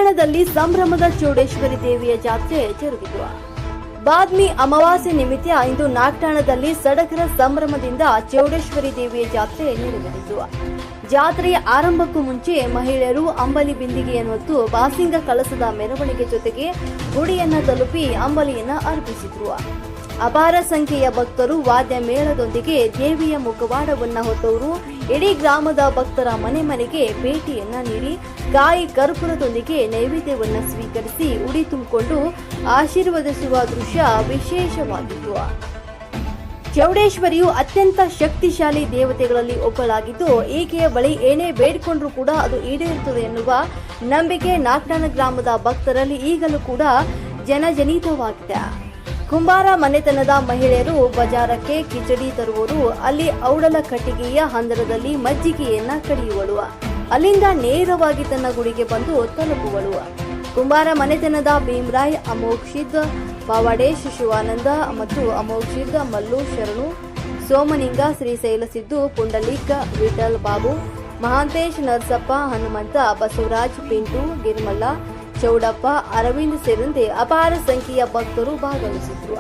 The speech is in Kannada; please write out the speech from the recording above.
ನಾಗಠಾಣದಲ್ಲಿ ಸಂಭ್ರಮದ ಚೌಡೇಶ್ವರಿ ದೇವಿಯ ಜಾತ್ರೆ ಜರುಗಿತು. ಬಾದ್ಮಿ ಅಮಾವಾಸ್ಯೆ ನಿಮಿತ್ತ ಇಂದು ನಾಗಠಾಣದಲ್ಲಿ ಸಡಗರ ಸಂಭ್ರಮದಿಂದ ಚೌಡೇಶ್ವರಿ ದೇವಿಯ ಜಾತ್ರೆ ನೆರವೇರಿತು. ಜಾತ್ರೆಯ ಆರಂಭಕ್ಕೂ ಮುಂಚೆ ಮಹಿಳೆಯರು ಅಂಬಲಿ ಬಿಂದಿಗೆಯನ್ನು ಹೊತ್ತು ಬಾಸಿಂಗ ಕಳಸದ ಮೆರವಣಿಗೆ ಜೊತೆಗೆ ಗುಡಿಯನ್ನ ತಲುಪಿ ಅಂಬಲಿಯನ್ನ ಅರ್ಪಿಸಿದ್ರು. ಅಪಾರ ಸಂಖ್ಯೆಯ ಭಕ್ತರು ವಾದ್ಯ ಮೇಳದೊಂದಿಗೆ ದೇವಿಯ ಮುಖವಾಡವನ್ನ ಹೊತ್ತವರು ಇಡೀ ಗ್ರಾಮದ ಭಕ್ತರ ಮನೆ ಮನೆಗೆ ಭೇಟಿಯನ್ನ ನೀಡಿ ಕಾಯಿ ಕರ್ಪೂರದೊಂದಿಗೆ ನೈವೇದ್ಯವನ್ನ ಸ್ವೀಕರಿಸಿ ಉಡಿ ತುಂಬಿಕೊಂಡು ಆಶೀರ್ವದಿಸುವ ದೃಶ್ಯ ವಿಶೇಷವಾಗಿತ್ತು. ಚೌಡೇಶ್ವರಿಯು ಅತ್ಯಂತ ಶಕ್ತಿಶಾಲಿ ದೇವತೆಗಳಲ್ಲಿ ಒಬ್ಬಳಾಗಿದ್ದು ಈಕೆಯ ಬಳಿ ಏನೇ ಬೇಡಿಕೊಂಡ್ರೂ ಕೂಡ ಅದು ಈಡೇರುತ್ತದೆ ಎನ್ನುವ ನಂಬಿಕೆ ನಾಗಠಾಣ ಗ್ರಾಮದ ಭಕ್ತರಲ್ಲಿ ಈಗಲೂ ಕೂಡ ಜನಜನಿತವಾಗಿದೆ. ಕುಂಬಾರ ಮನೆತನದ ಮಹಿಳೆಯರು ಬಜಾರಕ್ಕೆ ಕಿಚಡಿ ತರುವರು, ಅಲ್ಲಿ ಔಡಲ ಕಟ್ಟಿಗೆಯ ಹಂದರದಲ್ಲಿ ಮಜ್ಜಿಗೆಯನ್ನ ಕಡಿಯುವಳು, ಅಲ್ಲಿಂದ ನೇರವಾಗಿ ತನ್ನ ಗುಡಿಗೆ ಬಂದು ತಲುಪುವಳು. ಕುಂಬಾರ ಮನೆತನದ ಭೀಮರಾಯ್, ಅಮೋಕ್ಷಿತ್ ಪಾವಡೇಶ್, ಶಿವಾನಂದ ಮತ್ತು ಅಮೋಕ್ಷಿತ್ ಮಲ್ಲು, ಶರಣು, ಸೋಮನಿಂಗ, ಶ್ರೀಶೈಲ ಸಿದ್ದು, ಪುಂಡಲೀಕ, ವಿಠಲ್ ಬಾಬು, ಮಹಾಂತೇಶ್, ನರಸಪ್ಪ, ಹನುಮಂತ, ಬಸವರಾಜ್, ಪಿಂಟು, ಗಿರ್ಮಲ್ಲ, ಚೌಡಪ್ಪ, ಅರವಿಂದ್ ಸೇರಿದಂತೆ ಅಪಾರ ಸಂಖ್ಯೆಯ ಭಕ್ತರು ಭಾಗವಹಿಸಿದ್ರು.